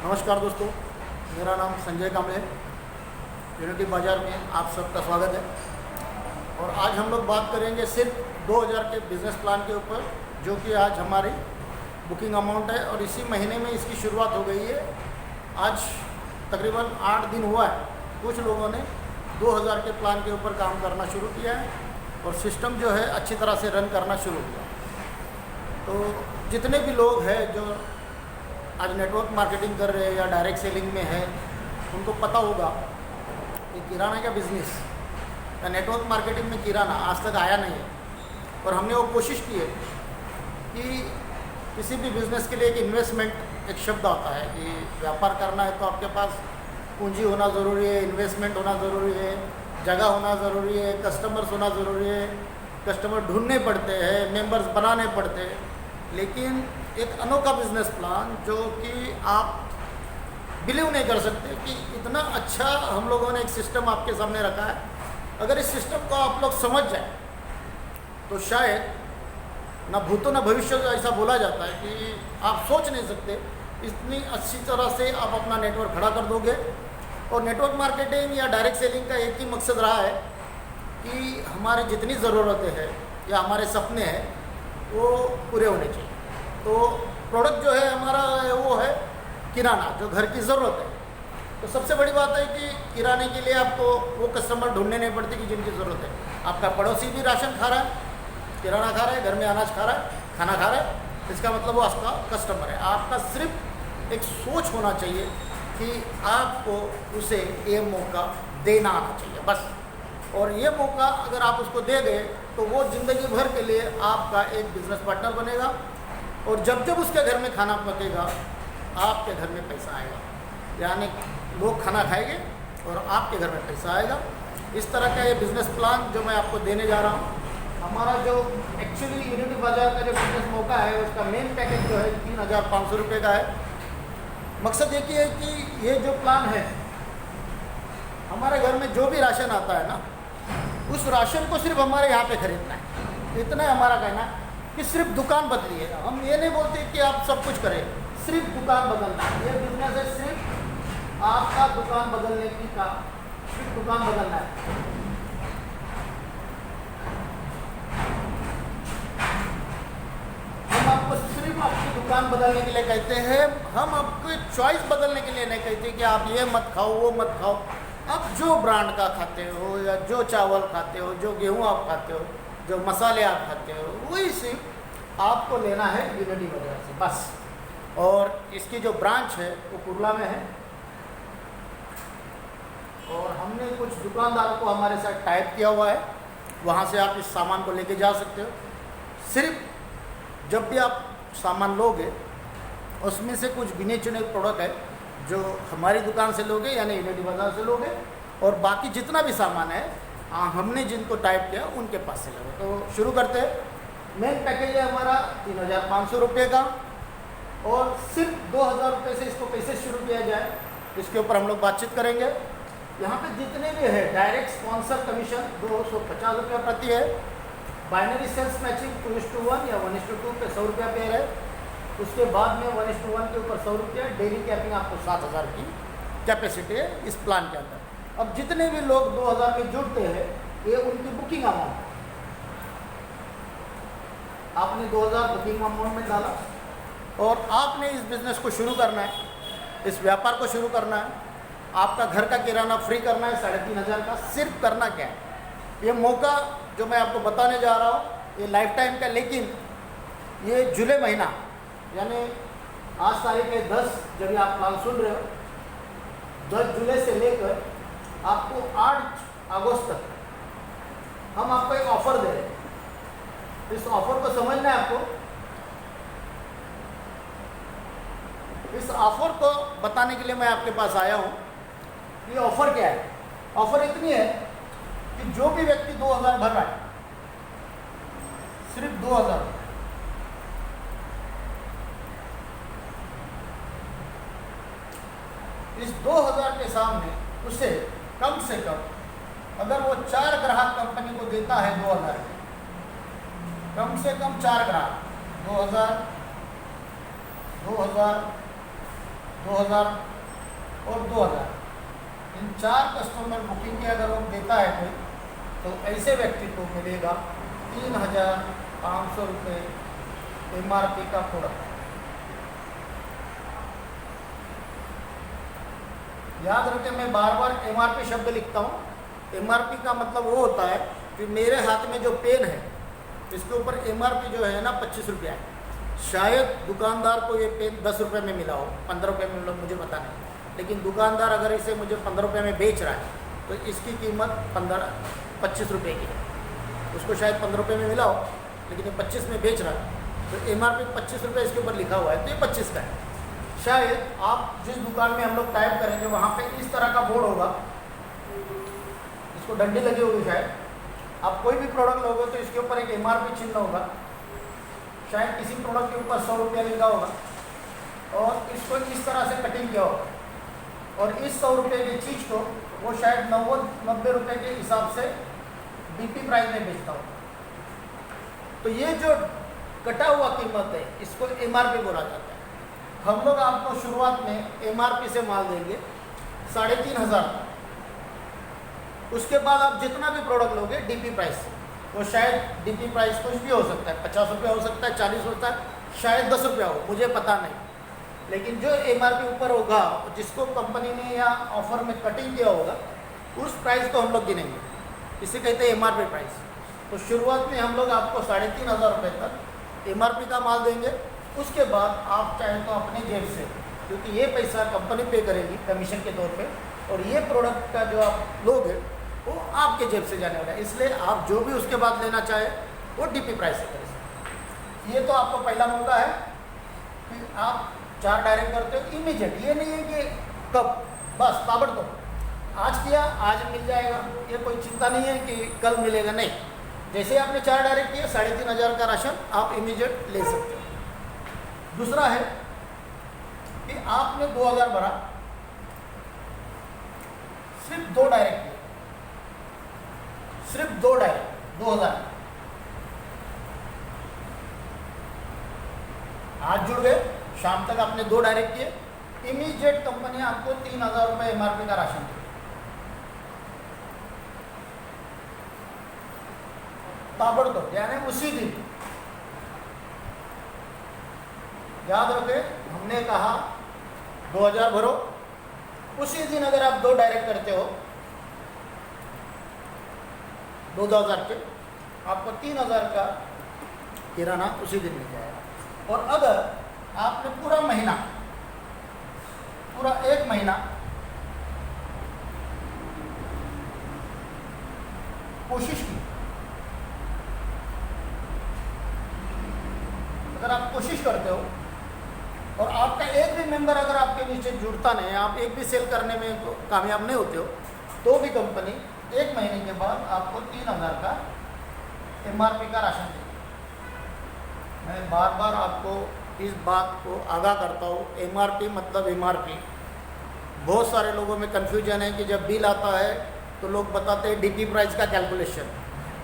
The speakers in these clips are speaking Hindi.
नमस्कार दोस्तों, मेरा नाम संजय कांबले है। यूनिटी बाज़ार में आप सबका स्वागत है। और आज हम लोग बात करेंगे सिर्फ 2000 के बिज़नेस प्लान के ऊपर, जो कि आज हमारी बुकिंग अमाउंट है और इसी महीने में इसकी शुरुआत हो गई है। आज तकरीबन 8 दिन हुआ है। कुछ लोगों ने 2000 के प्लान के ऊपर काम करना शुरू किया है और सिस्टम जो है अच्छी तरह से रन करना शुरू किया। तो जितने भी लोग हैं जो आज नेटवर्क मार्केटिंग कर रहे हैं या डायरेक्ट सेलिंग में है, उनको पता होगा कि किराना का बिज़नेस या नेटवर्क मार्केटिंग में किराना आज तक आया नहीं है। और हमने वो कोशिश की है कि किसी भी बिज़नेस के लिए एक इन्वेस्टमेंट एक शब्द आता है कि व्यापार करना है तो आपके पास पूंजी होना ज़रूरी है, इन्वेस्टमेंट होना ज़रूरी है, जगह होना ज़रूरी है, कस्टमर्स होना ज़रूरी है, कस्टमर ढूंढने पड़ते हैं, मेंबर्स बनाने पड़ते हैं। लेकिन एक अनोखा बिजनेस प्लान जो कि आप बिलीव नहीं कर सकते कि इतना अच्छा हम लोगों ने एक सिस्टम आपके सामने रखा है। अगर इस सिस्टम को आप लोग समझ जाए तो शायद ना भूतो ना भविष्य, ऐसा बोला जाता है कि आप सोच नहीं सकते इतनी अच्छी तरह से आप अपना नेटवर्क खड़ा कर दोगे। और नेटवर्क मार्केटिंग या डायरेक्ट सेलिंग का एक ही मकसद रहा है कि हमारी जितनी ज़रूरतें हैं या हमारे सपने हैं वो पूरे होने चाहिए। तो प्रोडक्ट जो है हमारा वो है किराना, जो घर की ज़रूरत है। तो सबसे बड़ी बात है कि किराने के लिए आपको वो कस्टमर ढूंढने नहीं पड़ते कि जिनकी ज़रूरत है। आपका पड़ोसी भी राशन खा रहा है, किराना खा रहा है, घर में अनाज खा रहा है, खाना खा रहा है, इसका मतलब वो आपका कस्टमर है। आपका सिर्फ एक सोच होना चाहिए कि आपको उसे ये मौका देना आना चाहिए, बस। और ये मौका अगर आप उसको दे गए तो वो ज़िंदगी भर के लिए आपका एक बिज़नेस पार्टनर बनेगा। और जब जब उसके घर में खाना पकेगा आपके घर में पैसा आएगा, यानी लोग खाना खाएंगे और आपके घर में पैसा आएगा। इस तरह का ये बिज़नेस प्लान जो मैं आपको देने जा रहा हूँ, हमारा जो एक्चुअली यूनिटी बाज़ार का जो बिज़नेस मौका है उसका मेन पैकेज जो है 3500 रुपये का है। मकसद ये कि है कि ये जो प्लान है, हमारे घर में जो भी राशन आता है ना, उस राशन को सिर्फ हमारे यहाँ पे खरीदना है। इतना है हमारा कहना है कि सिर्फ दुकान बदली है। हम ये नहीं बोलते कि आप सब कुछ करें, सिर्फ दुकान बदलना है। ये बिजनेस है सिर्फ आपका दुकान बदलने की काम, सिर्फ दुकान बदलना है। हम आपको सिर्फ आपकी दुकान बदलने के लिए कहते हैं, हम आपको चॉइस बदलने के लिए नहीं कहते कि आप ये मत खाओ वो मत खाओ। आप जो ब्रांड का खाते हो या जो चावल खाते हो, जो गेहूँ आप खाते हो, जो मसाले आप खाते हो, वही सिर्फ आपको लेना है यूनिटी बाज़ार से, बस। और इसकी जो ब्रांच है वो कुर्ला में है। और हमने कुछ दुकानदारों को हमारे साथ टाइप किया हुआ है, वहाँ से आप इस सामान को लेके जा सकते हो। सिर्फ जब भी आप सामान लोगे उसमें से कुछ गिने चुने प्रोडक्ट है जो हमारी दुकान से लोगे यानी यूनिटी बाज़ार से लोगे, और बाकी जितना भी सामान है हमने जिनको टाइप किया उनके पास से लोगे। तो शुरू करते हैं। मेन पैकेज है हमारा 3500 रुपये का, और सिर्फ 2000 रुपये से इसको कैसे शुरू किया जाए इसके ऊपर हम लोग बातचीत करेंगे। यहाँ पे जितने भी है डायरेक्ट स्पॉन्सर कमीशन 250 रुपये प्रति है। बाइनरी सेल्स मैचिंग 2:1 या 1:2 पे 100 रुपया पे है। उसके बाद में 1:1 के ऊपर 100 रुपया। डेली कैपिंग आपको 7000 की कैपेसिटी है इस प्लान के अंदर। अब जितने भी लोग 2000 में जुड़ते हैं ये उनकी बुकिंग अमाउंट, आपने 2000 बुकिंग अमाउंट में डाला और आपने इस बिज़नेस को शुरू करना है, इस व्यापार को शुरू करना है। आपका घर का किराना फ्री करना है 3500 का। सिर्फ करना क्या है, ये मौका जो मैं आपको बताने जा रहा हूँ ये लाइफ टाइम का। लेकिन ये जुलाई महीना यानी आज तारीख है 10, जब आप प्लान सुन रहे हो, 10 जुलाई से लेकर आपको 8 अगस्त तक हम आपको एक ऑफर दे रहे हैं। इस ऑफर को समझना है आपको। इस ऑफर को बताने के लिए मैं आपके पास आया हूँ। ये ऑफर क्या है? ऑफर इतनी है कि जो भी व्यक्ति 2000 भर रहा है, सिर्फ 2000, इस 2000 के सामने उसे कम से कम अगर वो 4 ग्राहक कंपनी को देता है 2000, कम से कम 4 ग्राहक 2000, 2000, 2000 और 2000, इन 4 कस्टमर बुकिंग की अगर वो देता है कोई, तो ऐसे व्यक्ति को मिलेगा 3500 रुपये MRP का प्रोडक्ट। याद रखें, मैं बार बार MRP शब्द लिखता हूँ। MRP का मतलब वो होता है कि मेरे हाथ में जो पेन है इसके ऊपर MRP जो है ना 25 रुपया है। शायद दुकानदार को ये पेन 10 रुपये में मिला हो, 15 रुपये में मिला हो, मुझे पता नहीं, लेकिन दुकानदार अगर इसे मुझे 15 रुपये में बेच रहा है तो इसकी कीमत 25 रुपये की है। उसको शायद 15 रुपये में मिला हो, लेकिन ये 25 में बेच रहा है, तो MRP 25 रुपये इसके ऊपर लिखा हुआ है, तो ये 25 का है। शायद आप जिस दुकान में हम लोग टाइप करेंगे वहाँ पे इस तरह का बोर्ड होगा, इसको डंडी लगी होगी। शायद आप कोई भी प्रोडक्ट लोगे तो इसके ऊपर एक MRP चिन्ह होगा। शायद किसी प्रोडक्ट के ऊपर 100 रुपया लिखा होगा और इसको इस तरह से कटिंग किया होगा, और इस 100 रुपये की चीज़ को वो शायद 90 रुपये के हिसाब से BP प्राइस में बेचता हो। तो ये जो कटा हुआ कीमत है इसको MRP बोला जाता है। हम लोग आपको शुरुआत में MRP से माल देंगे 3500। उसके बाद आप जितना भी प्रोडक्ट लोगे DP प्राइस से, वो शायद DP प्राइस कुछ भी हो सकता है, 50 रुपया हो सकता है, 40 होता है, शायद 10 रुपया हो, मुझे पता नहीं। लेकिन जो MRP ऊपर होगा, जिसको कंपनी ने या ऑफर में कटिंग किया होगा, उस प्राइस को हम लोग गिनेंगे, इसे कहते हैं MRP प्राइस। तो शुरुआत में हम लोग आपको 3500 रुपये तक MRP का माल देंगे। उसके बाद आप चाहे तो अपने जेब से, क्योंकि ये पैसा कंपनी पे करेगी कमीशन के तौर पे, और ये प्रोडक्ट का जो आप लोगे वो आपके जेब से जाने वाला है, इसलिए आप जो भी उसके बाद लेना चाहे वो DP प्राइस से करें। ये तो आपको पहला मौका है कि आप 4 डायरेक्ट करते हो इमीडिएट। ये नहीं है कि कब, बस ताबड़तोड़ आज किया आज मिल जाएगा, ये कोई चिंता नहीं है कि कल मिलेगा, नहीं। जैसे आपने 4 डायरेक्ट किया 3500 का राशन आप इमीडिएट ले सकते हो। दूसरा है कि आपने 2000 भरा, सिर्फ 2 डायरेक्ट किए, सिर्फ 2 डायरेक्ट 2000, आज जुड़ गए, शाम तक आपने 2 डायरेक्ट किए, इमीडिएट कंपनी आपको 3000 रुपये MRP का राशन दे, ताबड़तोड़, यानी उसी दिन। याद रखें, हमने कहा 2000 भरो, उसी दिन अगर आप 2 डायरेक्ट करते हो 2000 के, आपको 3000 का किराना उसी दिन मिल जाएगा। और अगर आपने पूरा महीना, पूरा 1 महीना कोशिश की, अगर आप कोशिश करते हो और आपका एक भी मेंबर अगर आपके नीचे जुड़ता नहीं, आप एक भी सेल करने में कामयाब नहीं होते हो, तो भी कंपनी 1 महीने के बाद आपको 3000 का MRP का राशन देगी। मैं बार बार आपको इस बात को आगाह करता हूँ, MRP मतलब MRP। बहुत सारे लोगों में कन्फ्यूजन है कि जब बिल आता है तो लोग बताते हैं DP प्राइस का कैलकुलेशन।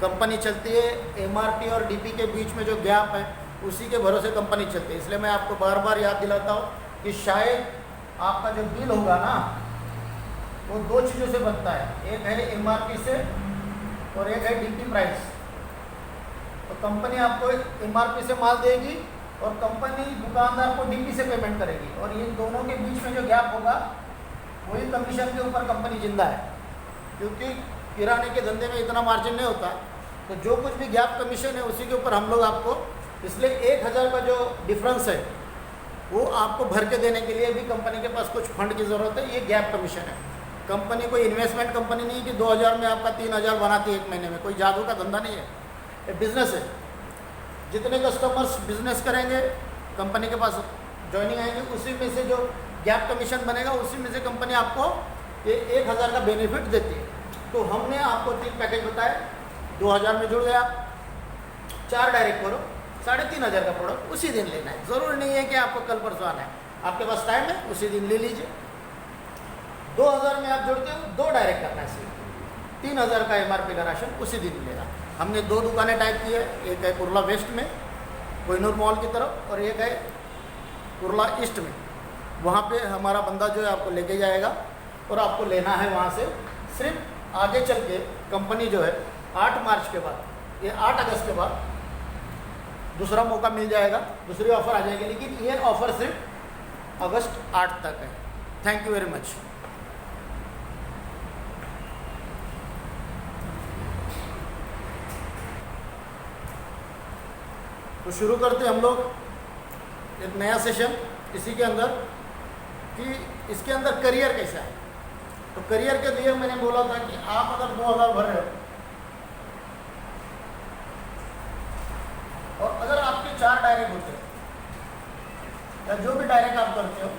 कंपनी चलती है MRP और DP के बीच में जो गैप है उसी के भरोसे कंपनी चलती है। इसलिए मैं आपको बार बार याद दिलाता हूँ कि शायद आपका जो बिल होगा ना वो 2 चीज़ों से बनता है, एक है MRP से और एक है DP प्राइस। तो कंपनी आपको MRP से माल देगी और कंपनी दुकानदार को DP से पेमेंट करेगी, और इन दोनों के बीच में जो गैप होगा वही कमीशन के ऊपर कंपनी जिंदा है। क्योंकि किराने के धंधे में इतना मार्जिन नहीं होता, तो जो कुछ भी गैप कमीशन है उसी के ऊपर हम लोग आपको, इसलिए 1000 का जो डिफरेंस है वो आपको भर के देने के लिए भी कंपनी के पास कुछ फंड की ज़रूरत है। ये गैप कमीशन है। कंपनी कोई इन्वेस्टमेंट कंपनी नहीं कि 2000 में आपका 3000 बनाती है 1 महीने में, कोई जादू का धंधा नहीं है, ये बिजनेस है। जितने कस्टमर्स बिजनेस करेंगे कंपनी के पास ज्वाइनिंग आएंगे, उसी में से जो गैप कमीशन बनेगा उसी में से कंपनी आपको ये 1000 का बेनिफिट देती है। तो हमने आपको 3 पैकेज बताए, 2000 में जुड़ गया, 4 डायरेक्ट करो, 3500 का प्रोडक्ट उसी दिन लेना है। ज़रूरी नहीं है कि आपको कल परसों आना है, आपके पास टाइम है, उसी दिन ले लीजिए। 2000 में आप जुड़ते हो, 2 डायरेक्ट करना है, सिर्फ 3000 का MRP का राशन उसी दिन मिलेगा। हमने 2 दुकानें टाइप की है, एक है कुर्ला वेस्ट में कोहिनूर मॉल की तरफ और एक है कुर्ला ईस्ट में। वहाँ पे हमारा बंदा जो है आपको लेके जाएगा और आपको लेना है वहाँ से। सिर्फ आगे चल के कंपनी जो है 8 मार्च के बाद, ये 8 अगस्त के बाद दूसरा मौका मिल जाएगा, दूसरी ऑफ़र आ जाएगी, लेकिन ये ऑफ़र सिर्फ अगस्त 8 तक है। Thank you very much. तो शुरू करते हम लोग एक नया सेशन इसी के अंदर कि इसके अंदर करियर कैसा है। तो करियर के लिए मैंने बोला था कि आप अगर 2000 भर रहे हो और अगर आपके 4 डायरेक्ट होते हैं या जो भी डायरेक्ट आप करते हो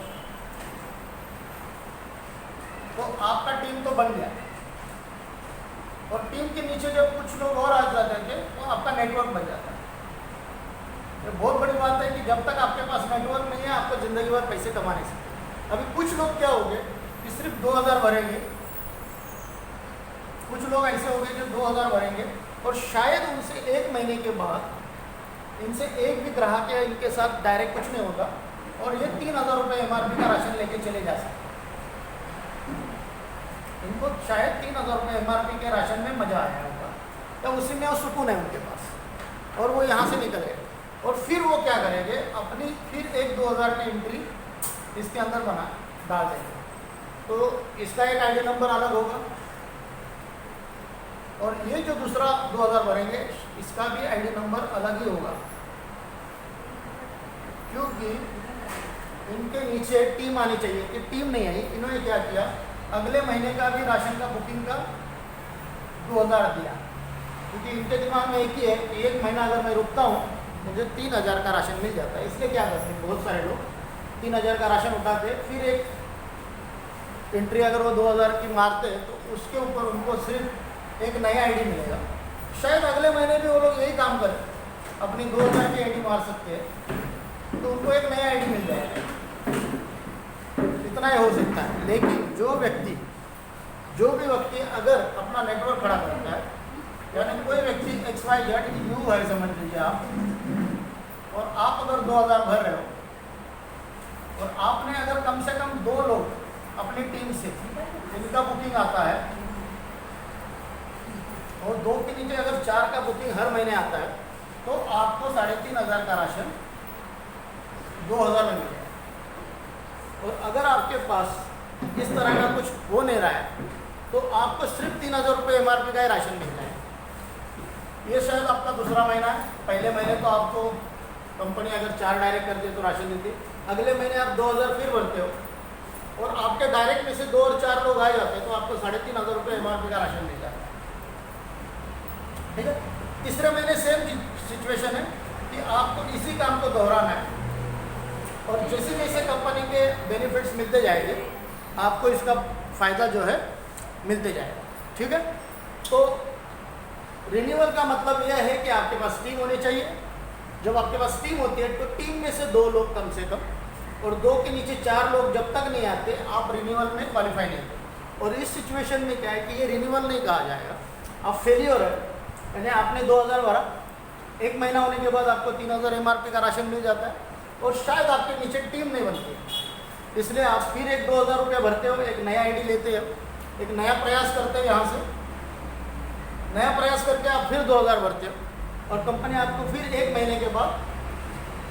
तो आपका टीम तो बन गया, और टीम के नीचे जब कुछ लोग और आ जाते थे तो आपका नेटवर्क बन जाता है। ये बहुत बड़ी बात है कि जब तक आपके पास नेटवर्क नहीं है आपको ज़िंदगी भर पैसे कमा नहीं सकते। अभी कुछ लोग क्या हो गए कि सिर्फ 2000 भरेंगे, कुछ लोग ऐसे हो गए जो 2000 भरेंगे और शायद उनसे 1 महीने के बाद इनसे एक भी ग्राहक या इनके साथ डायरेक्ट कुछ नहीं होगा और ये 3000 रुपये MRP का राशन लेके चले जा सकते। इनको शायद 3000 रुपये MRP के राशन में मज़ा आया होगा या उसी में वो सुकून है उनके पास, और वो यहाँ से निकल गए। और फिर वो क्या करेंगे, अपनी फिर एक 2000 की एंट्री इसके अंदर डाल देंगे। तो इसका एक आईडी नंबर अलग होगा और ये जो दूसरा 2000 भरेंगे इसका भी आईडी नंबर अलग ही होगा, क्योंकि इनके नीचे टीम आनी चाहिए कि टीम नहीं आई। इन्होंने क्या किया, अगले महीने का भी राशन का बुकिंग का 2000 दिया, क्योंकि इनके दिमाग में एक ही है कि 1 महीना अगर मैं रुकता हूँ मुझे 3000 का राशन मिल जाता है। इसलिए क्या करते हैं बहुत सारे लोग 3000 का राशन उठाते, फिर एक एंट्री अगर वो 2000 की मारते हैं तो उसके ऊपर उनको सिर्फ एक नया आईडी मिलेगा। शायद अगले महीने भी वो लोग यही काम करें, अपनी 2000 की आईडी मार सकते हैं तो उनको एक नया आईडी मिल जाएगा। इतना ही हो सकता है। लेकिन जो भी व्यक्ति अगर अपना नेटवर्क खड़ा करता है, यानी कोई व्यक्ति XYZ यू है समझ लीजिए आप, और आप अगर 2000 भर रहे हो और आपने अगर कम से कम 2 लोग अपनी टीम से जिनका बुकिंग आता है और 2 के नीचे अगर 4 का बुकिंग हर महीने आता है तो आपको 3500 का राशन 2000 में मिलेगा। और अगर आपके पास इस तरह का कुछ हो नहीं रहा है तो आपको सिर्फ 3000 रुपये MRP का ही राशन मिल जाएगा। ये शायद आपका दूसरा महीना है। पहले महीने तो आपको कंपनी अगर 4 डायरेक्ट करती है तो राशन देती है, अगले महीने आप 2000 फिर भरते हो और आपके डायरेक्ट में से 2 और 4 लोग आ जाते हैं तो आपको 3500 रुपये MRP का राशन मिल जाता है। ठीक है। तीसरे महीने सेम सिचुएशन है कि आपको इसी काम को दोहराना है और जैसे जैसे कंपनी के बेनिफिट्स मिलते जाएंगे आपको इसका फ़ायदा जो है मिलते जाएगा। ठीक है। तो रिन्यूअल का मतलब यह है कि आपके पास टीम होनी चाहिए। जब आपके पास टीम होती है तो टीम में से 2 लोग कम से कम और 2 के नीचे 4 लोग जब तक नहीं आते आप रिन्यूअल में क्वालिफाई नहीं होते। और इस सिचुएशन में क्या है कि ये रिन्यूअल नहीं कहा जाएगा, आप फेलियर है। यानी आपने 2000 भरा, 1 महीना होने के बाद आपको 3000 MRP का राशन मिल जाता है और शायद आपके नीचे टीम नहीं बनती, इसलिए आप फिर एक 2000 रुपये भरते हो, एक नया आईडी लेते हो, एक नया प्रयास करते हो, यहाँ से नया प्रयास करके आप फिर 2000 भरते हो और कंपनी आपको फिर 1 महीने के बाद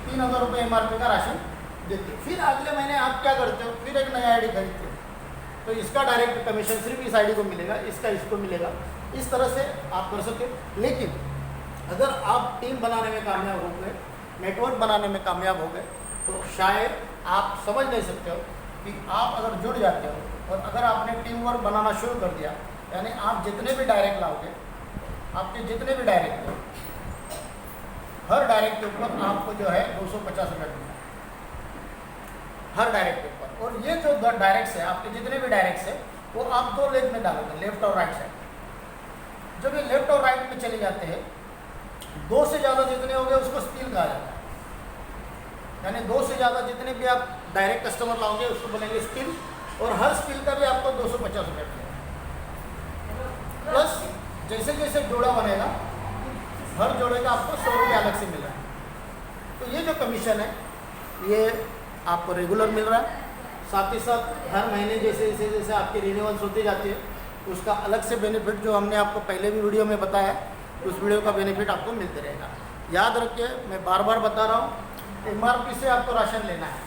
3000 रुपये MRP का राशन देती है। फिर अगले महीने आप क्या करते हो, फिर एक नया आईडी खरीदते हो तो इसका डायरेक्ट कमीशन सिर्फ इस आईडी को मिलेगा, इसका इसको मिलेगा। इस तरह से आप कर सकते हो। लेकिन अगर आप टीम बनाने में कामयाब हो गए, नेटवर्क बनाने में कामयाब हो गए तो शायद आप समझ नहीं सकते हो कि आप अगर जुड़ जाते हो और अगर आपने टीम वर्क बनाना शुरू कर दिया, यानी आप जितने भी डायरेक्ट लाओगे, आपके जितने भी डायरेक्ट हो, हर डायरेक्ट के ऊपर आपको जो है 250 रुपये मिलना हर डायरेक्ट के ऊपर। और ये जो डायरेक्ट्स है, आपके जितने भी डायरेक्ट्स है वो आप 2 लेग में डालोगे, लेफ्ट और राइट साइड। जब ये लेफ्ट और राइट में चले जाते हैं, 2 से ज़्यादा जितने हो गए उसको स्टील कहा जाता है। यानी 2 से ज़्यादा जितने भी आप डायरेक्ट कस्टमर लाओगे उसको बोलेंगे स्टील, और हर स्टील का भी आपको 250 रुपये मिलेगा। प्लस जैसे जैसे जोड़ा बनेगा हर जोड़े का आपको 100 रुपये अलग से मिल रहा है। तो ये जो कमीशन है ये आपको रेगुलर मिल रहा है साथ ही साथ हर महीने जैसे जैसे जैसे आपकी रिन्यूअल्स होती जाती है उसका अलग से बेनिफिट जो हमने आपको पहले भी वीडियो में बताया है, उस वीडियो का बेनिफिट आपको मिलते रहेगा। याद रखिए, मैं बार बार बता रहा हूँ, MRP से आपको राशन लेना है।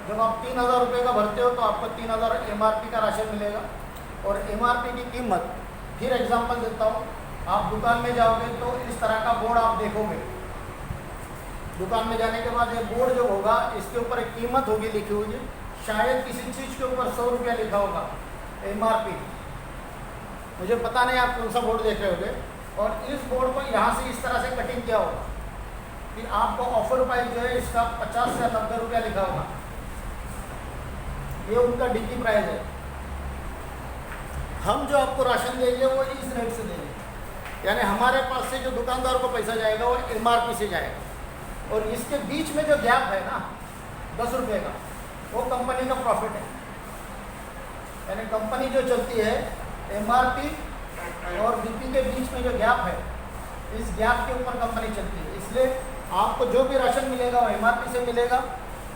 जब आप 3000 रुपये का भरते हो तो आपको 3000 MRP का राशन मिलेगा। और MRP की कीमत, फिर एग्जांपल देता हूँ, आप दुकान में जाओगे तो इस तरह का बोर्ड आप देखोगे। दुकान में जाने के बाद ये बोर्ड जो होगा इसके ऊपर एक कीमत होगी लिखी हुई है, शायद किसी चीज़ के ऊपर 100 रुपया लिखा होगा MRP। मुझे पता नहीं आप कौन सा बोर्ड देख रहे होगे। और इस बोर्ड को यहाँ से इस तरह से कटिंग किया होगा, फिर आपको ऑफर प्राइस जो है इसका 50 से 90 रुपया लिखा होगा। ये उनका DP प्राइस है। हम जो आपको राशन देंगे वो इस रेट से देंगे, यानी हमारे पास से जो दुकानदार को पैसा जाएगा वो MRP से जाएगा। और इसके बीच में जो गैप है ना 10 रुपये का, वो कंपनी का प्रॉफिट है। यानी कंपनी जो चलती है MRP और DP के बीच में जो गैप है, इस गैप के ऊपर कंपनी चलती है। इसलिए आपको जो भी राशन मिलेगा वो MRP से मिलेगा।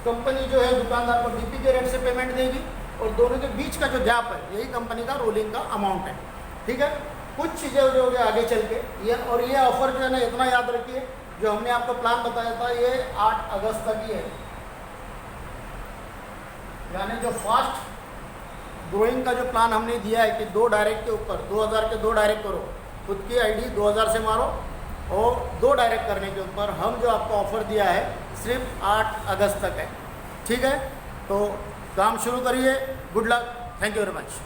कंपनी जो है दुकानदार को DP के रेट से पेमेंट देगी और दोनों के बीच का जो गैप है यही कंपनी का रोलिंग का अमाउंट है। ठीक है, कुछ चीज़ें जो होगी आगे चल के ये ऑफर जो है ना, इतना याद रखिए, जो हमने आपको प्लान बताया था ये 8 अगस्त तक ही है। यानी जो फास्ट ग्रोइंग का जो प्लान हमने दिया है कि 2 डायरेक्ट के ऊपर 2000 के 2 डायरेक्ट करो, खुद की ID 2000 से मारो और 2 डायरेक्ट करने के ऊपर हम जो आपको ऑफ़र दिया है सिर्फ 8 अगस्त तक है। ठीक है, तो काम शुरू करिए। Good luck, thank you very much.